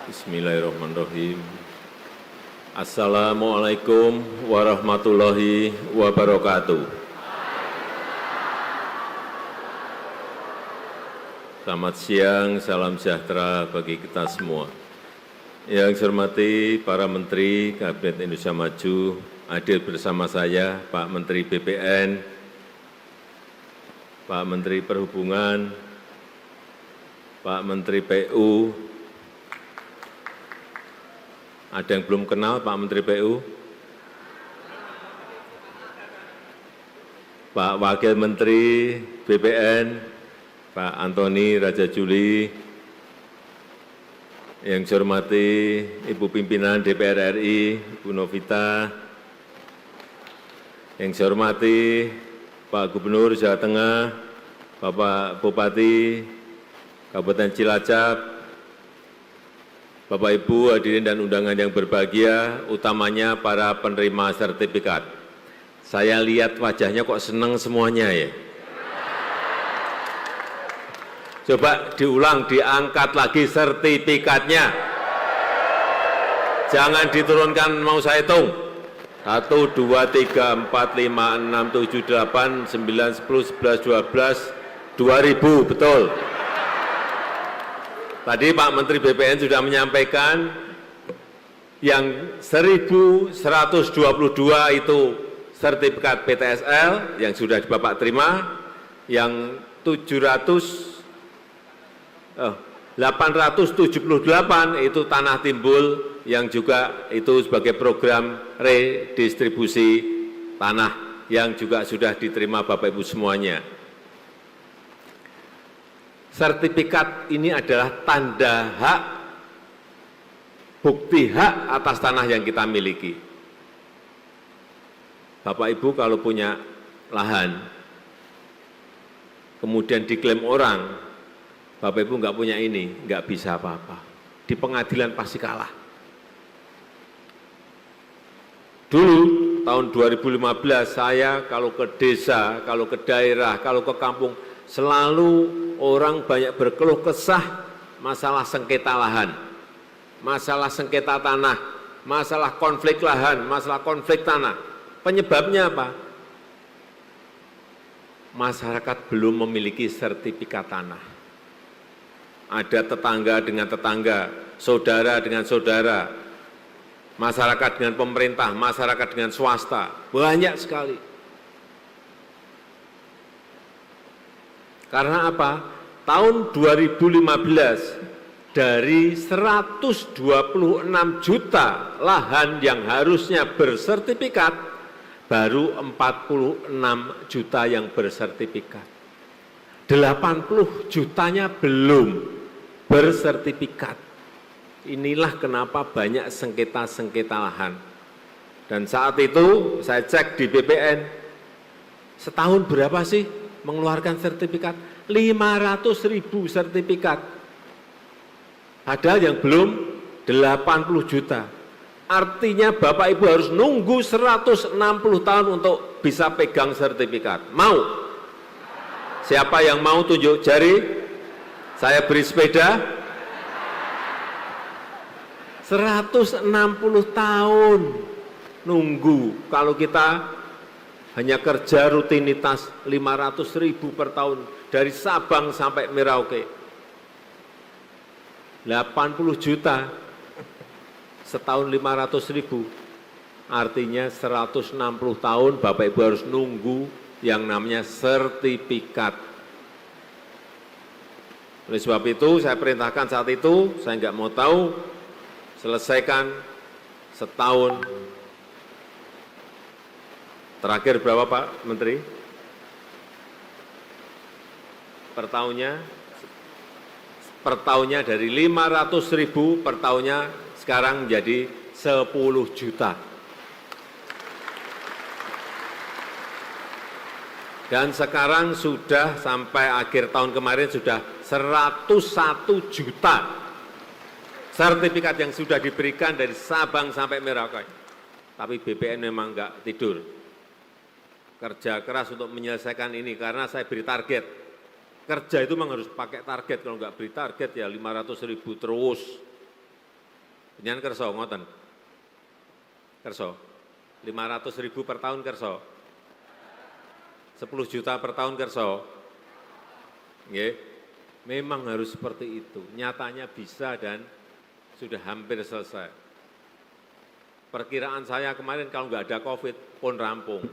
Bismillahirrahmanirrahim. Assalamualaikum warahmatullahi wabarakatuh. Selamat siang, salam sejahtera bagi kita semua. Yang saya hormati para Menteri Kabinet Indonesia Maju, hadir bersama saya Pak Menteri BPN, Pak Menteri Perhubungan, Pak Menteri PU. Ada yang belum kenal Pak Menteri PU? Pak Wakil Menteri BPN, Pak Antoni Raja Juli, yang saya hormati Ibu Pimpinan DPR RI, Ibu Novita, yang saya hormati Pak Gubernur Jawa Tengah, Bapak Bupati Kabupaten Cilacap, Bapak Ibu hadirin dan undangan yang berbahagia, utamanya para penerima sertifikat. Saya lihat wajahnya kok senang semuanya ya. Coba diulang, diangkat lagi sertifikatnya. Jangan diturunkan, mau saya hitung. 1, 2, 3, 4, 5, 6, 7, 8, 9, 10, 11, 12, 2000, betul. Tadi Pak Menteri BPN sudah menyampaikan yang 1.122 itu sertifikat PTSL yang sudah Bapak terima, yang 878 itu tanah timbul yang juga itu sebagai program redistribusi tanah yang juga sudah diterima Bapak Ibu semuanya. Sertifikat ini adalah tanda hak, bukti hak atas tanah yang kita miliki. Bapak Ibu kalau punya lahan, kemudian diklaim orang, Bapak Ibu nggak punya ini, nggak bisa apa-apa. Di pengadilan pasti kalah. Dulu, tahun 2015, saya kalau ke desa, kalau ke daerah, kalau ke kampung, selalu orang banyak berkeluh kesah masalah sengketa lahan, masalah sengketa tanah, masalah konflik lahan, masalah konflik tanah. Penyebabnya apa? Masyarakat belum memiliki sertifikat tanah. Ada tetangga dengan tetangga, saudara dengan saudara, masyarakat dengan pemerintah, masyarakat dengan swasta, banyak sekali. Karena apa? Tahun 2015 dari 126 juta lahan yang harusnya bersertifikat, baru 46 juta yang bersertifikat. 80 jutanya belum bersertifikat. Inilah kenapa banyak sengketa-sengketa lahan. Dan saat itu saya cek di BPN, setahun berapa sih mengeluarkan sertifikat? 500.000 sertifikat. Padahal yang belum 80 juta. Artinya Bapak Ibu harus nunggu 160 tahun untuk bisa pegang sertifikat. Mau? Siapa yang mau tunjuk jari? Saya beri sepeda. 160 tahun nunggu. Kalau kita hanya kerja rutinitas 500.000 per tahun dari Sabang sampai Merauke. 80 juta setahun 500.000. Artinya 160 tahun Bapak Ibu harus nunggu yang namanya sertifikat. Oleh sebab itu saya perintahkan saat itu, saya nggak mau tahu, selesaikan setahun. Terakhir berapa Pak Menteri? Per tahunnya dari 500.000 per tahunnya sekarang menjadi 10 juta. Dan sekarang sudah sampai akhir tahun kemarin sudah 101 juta sertifikat yang sudah diberikan dari Sabang sampai Merauke. Tapi BPN memang enggak tidur. Kerja keras untuk menyelesaikan ini karena saya beri target. Kerja itu memang harus pakai target, kalau enggak beri target ya 500.000 terus. Penyan kerso ngoten. Kerso. 500.000 per tahun kerso. 10 juta per tahun kerso. Nggih. Memang harus seperti itu. Nyatanya bisa dan sudah hampir selesai. Perkiraan saya kemarin kalau nggak ada COVID pun rampung.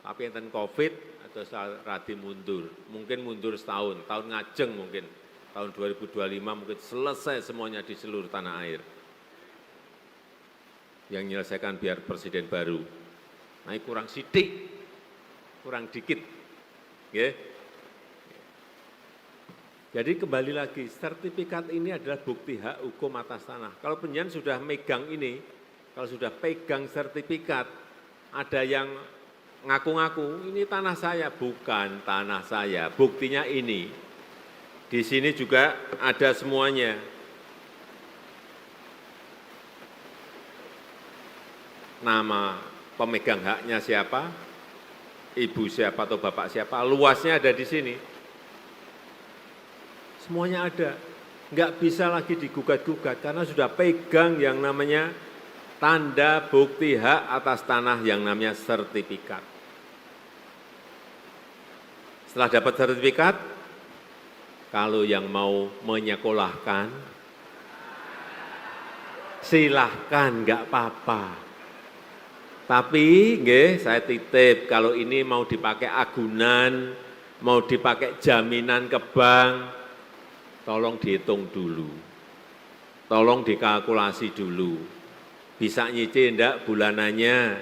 Tapi enten COVID atau radi mundur. Mungkin mundur setahun, tahun ngajeng mungkin. Tahun 2025 mungkin selesai semuanya di seluruh tanah air. Yang menyelesaikan biar presiden baru. Nah, kurang sidik, kurang dikit. Okay. Jadi kembali lagi, sertifikat ini adalah bukti hak hukum atas tanah. Kalau penjen sudah megang ini, kalau sudah pegang sertifikat, ada yang ngaku-ngaku, ini tanah saya, bukan tanah saya, buktinya ini. Di sini juga ada semuanya. Nama pemegang haknya siapa, ibu siapa atau bapak siapa, luasnya ada di sini. Semuanya ada, nggak bisa lagi digugat-gugat karena sudah pegang yang namanya tanda bukti hak atas tanah yang namanya sertifikat. Setelah dapat sertifikat, kalau yang mau menyekolahkan, silahkan, nggak apa-apa. Tapi nggih, saya titip kalau ini mau dipakai agunan, mau dipakai jaminan ke bank, tolong dihitung dulu. Tolong dikalkulasi dulu. Bisa nyicil enggak bulanannya?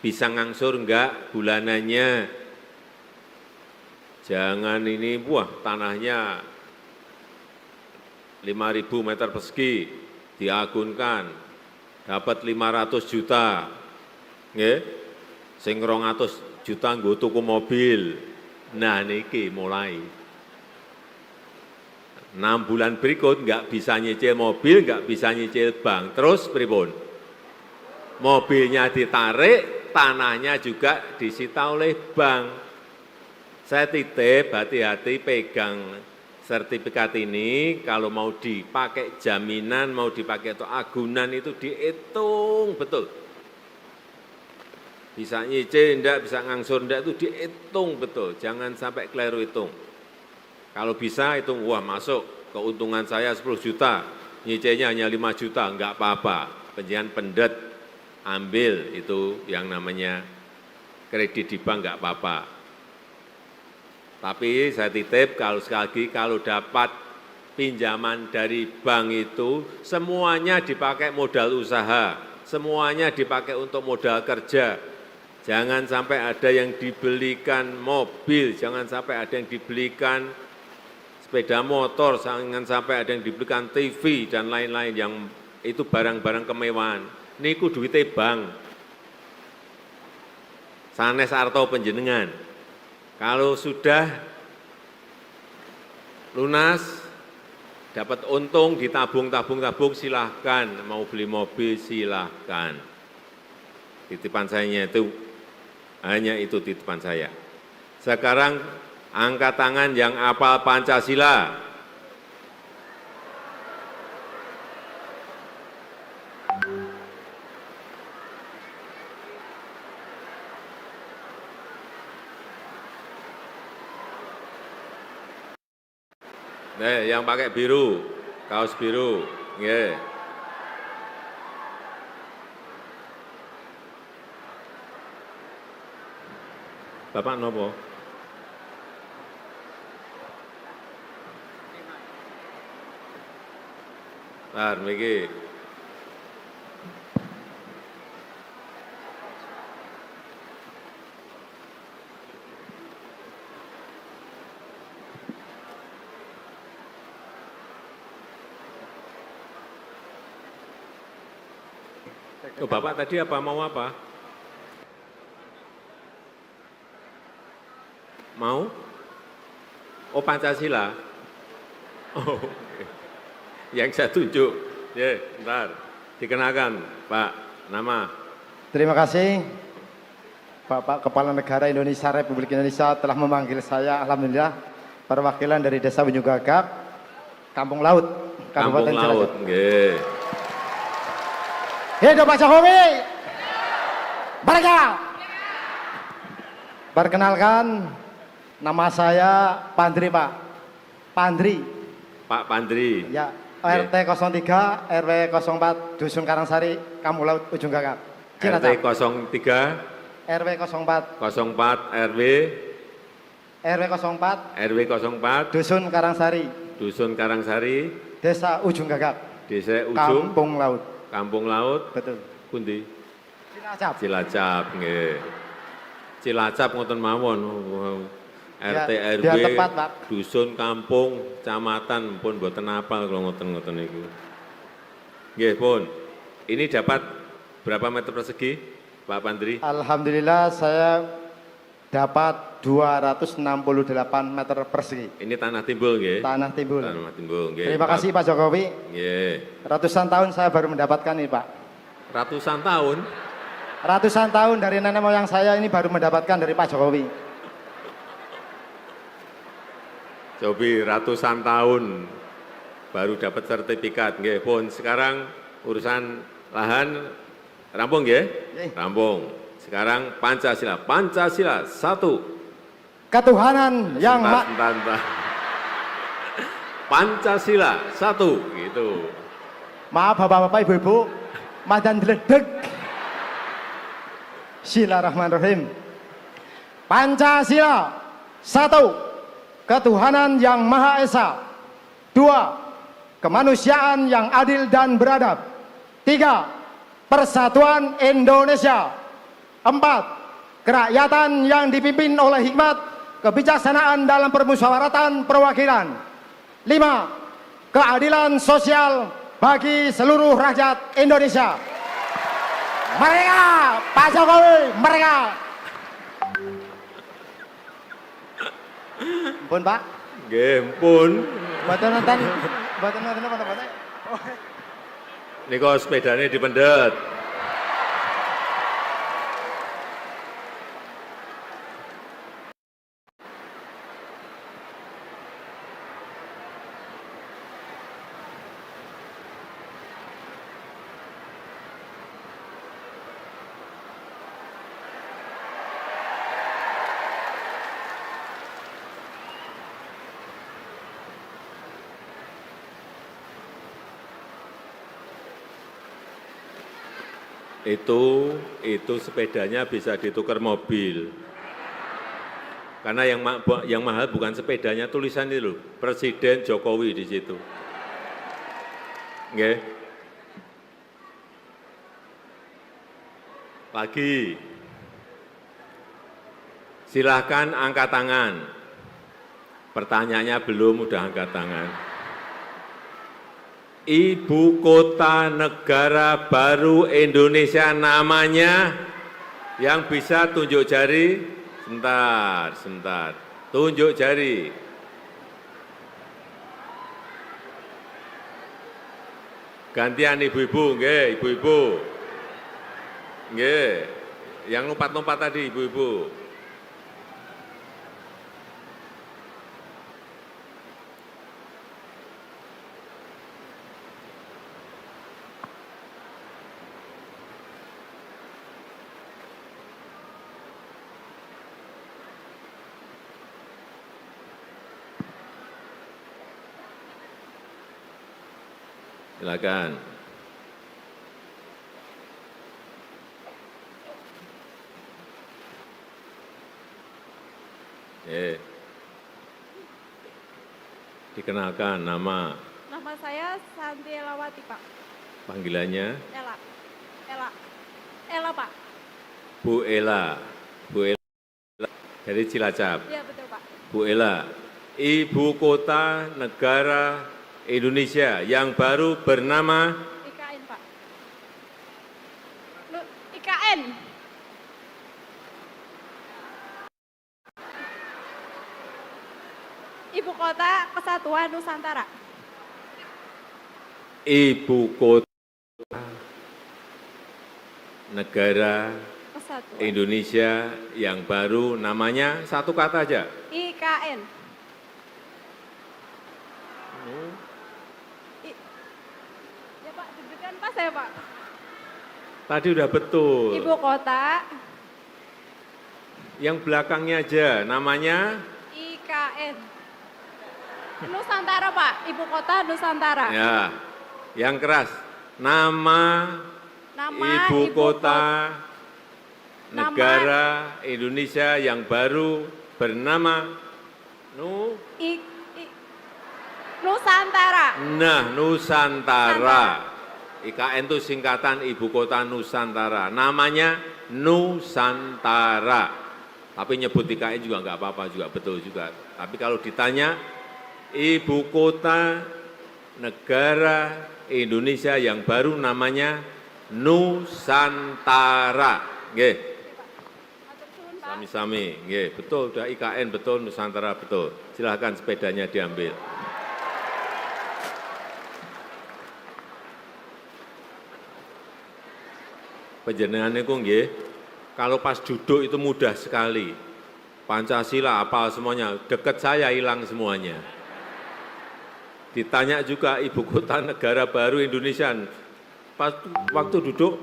Bisa ngangsur enggak bulanannya? Jangan ini, wah tanahnya 5.000 meter persegi, diagunkan, dapat 500 juta. Nggih, sing 200 juta nggo tuku mobil. Nah niki mulai 6 bulan berikut nggak bisa nyicil mobil, nggak bisa nyicil bank. Terus pripun? Mobilnya ditarik, tanahnya juga disita oleh bank. Saya titip hati-hati pegang sertifikat ini, kalau mau dipakai jaminan, mau dipakai atau agunan itu dihitung betul. Bisa nyicil enggak, bisa ngangsur enggak itu dihitung betul, jangan sampai keliru hitung. Kalau bisa hitung, wah masuk keuntungan saya 10 juta, nyicilnya hanya 5 juta, enggak apa-apa. Penjian pendet, ambil itu yang namanya kredit di bank enggak apa-apa. Tapi saya titip kalau sekali lagi, kalau dapat pinjaman dari bank itu, semuanya dipakai modal usaha, semuanya dipakai untuk modal kerja. Jangan sampai ada yang dibelikan mobil, jangan sampai ada yang dibelikan sepeda motor, jangan sampai ada yang dibelikan TV dan lain-lain yang itu barang-barang kemewahan. Niku duitnya bank. Sanes arto penjenengan. Kalau sudah lunas, dapat untung, ditabung-tabung-tabung silahkan. Mau beli mobil silahkan. Titipan saya itu hanya itu titipan saya. Sekarang angkat tangan yang hafal Pancasila. Yang pakai biru, kaos biru, nggih. Bapak nopo? Tar mriki. Oh, Bapak tadi apa mau apa? Mau? Oh, Pancasila. Oh, yang saya tunjuk. Ya, bentar. Dikenalkan, Pak. Nama. Terima kasih, Bapak Kepala Negara Indonesia Republik Indonesia telah memanggil saya, alhamdulillah, perwakilan dari Desa Bunyu Gagak, Kampung Laut, Kabupaten Kampung Laut. Cilacap. Nggih. Hidup Pak Jokowi. Merdeka. Perkenalkan, nama saya Pandri Pak. Pandri. Pak Pandri. Ya, RT 03, RW 04, Dusun Karangsari, Kampung Laut, Ujung Gagak. RT 03, RW 04, 04, RW, RW 04, RW 04, Dusun Karangsari, Dusun Karangsari, Desa Ujung Gagak, Desa Ujung, Kampung Laut. Kampung Laut, Betul. pundi? Cilacap. Cilacap, nggih. Cilacap ngoten mawon. RT Ya, RW, biar tepat, Pak. dusun, kampung, kecamatan pun mboten apal kalau ngoten-ngoten niku. Nggih, pun. Ini dapat berapa meter persegi, Pak Pandri? Alhamdulillah saya dapat 268 meter persegi. Ini tanah timbul nggih. Tanah timbul. Tanah timbul nggih. Terima kasih Pak Jokowi. Nggih. Ratusan tahun saya baru mendapatkan ini Pak. Ratusan tahun. Ratusan tahun dari nenek moyang saya ini baru mendapatkan dari Pak Jokowi. Jobi ratusan tahun baru dapat sertifikat nggih. Pun sekarang urusan lahan rampung nggih? Nggih. Rampung. Sekarang Pancasila. Pancasila 1. Ketuhanan yang Sebentar. Pancasila 1 gitu. Maaf Bapak-bapak, Ibu-ibu, madan deledeg. Bismillahirrahmanirrahim. Pancasila 1. Ketuhanan yang Maha Esa. 2. Kemanusiaan yang adil dan beradab. 3. Persatuan Indonesia. 4. Kerakyatan yang dipimpin oleh hikmat, kebijaksanaan dalam permusyawaratan perwakilan. 5. Keadilan sosial bagi seluruh rakyat Indonesia. Merdeka, Pak Jokowi, merdeka. Ampun Pak. Nggih, pun. Mboten nonton apa-apa. Niku sepedane dipendet. Itu sepedanya bisa ditukar mobil. Karena yang mahal bukan sepedanya, tulisan itu loh, Presiden Jokowi di situ. Nggih. Lagi. Silahkan angkat tangan. Pertanyaannya belum, udah angkat tangan. Ibu kota negara baru Indonesia namanya, yang bisa tunjuk jari, sebentar, tunjuk jari. Gantian ibu-ibu, nggih, ibu-ibu. Nggih, yang lompat-lompat tadi ibu-ibu. Silakan. Dikenalkan nama. Nama saya Santi Elawati, Pak. Panggilannya? Ela. Ela, Pak. Bu Ela. Bu Ela dari Cilacap. Iya, betul, Pak. Bu Ela, ibu kota negara Indonesia yang baru bernama IKN, Pak. IKN. Ibu Kota Kesatuan Nusantara. ibu kota negara Kesatuan. Indonesia yang baru namanya satu kata aja. IKN. Ya Pak, deg-degan pas ya Pak. Tadi udah betul. Ibu kota. Yang belakangnya aja, namanya? IKN. Nusantara, Pak. Ibu kota Nusantara. Ya, yang keras. Nama ibu kota negara Indonesia yang baru bernama Nusantara. Nah, Nusantara. IKN itu singkatan Ibu Kota Nusantara. Namanya Nusantara. Tapi nyebut IKN juga nggak apa-apa, juga betul juga. Tapi kalau ditanya Ibu Kota Negara Indonesia yang baru namanya Nusantara. Nggih. Sami-sami, nggih, betul, udah IKN betul, Nusantara betul. Silahkan sepedanya diambil. Panjenengan niku nggih, kalau pas duduk itu mudah sekali. Pancasila apa semuanya, dekat saya hilang semuanya. Ditanya juga ibu kota negara baru Indonesia, pas waktu duduk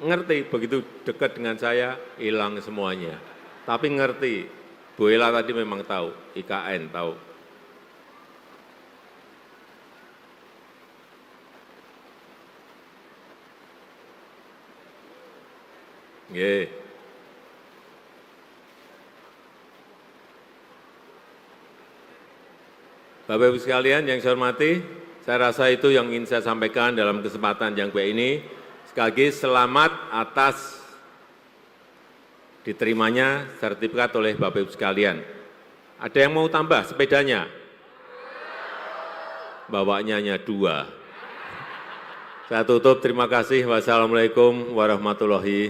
ngerti, begitu dekat dengan saya hilang semuanya. Tapi ngerti, Bu Ela tadi memang tahu, IKN tahu. Nggih. Bapak Ibu sekalian yang saya hormati, saya rasa itu yang ingin saya sampaikan dalam kesempatan yang baik ini. Sekali lagi selamat atas diterimanya sertifikat oleh Bapak Ibu sekalian. Ada yang mau tambah sepedanya? Bawanya hanya 2. Saya tutup, terima kasih. Wassalamualaikum warahmatullahi wabarakatuh.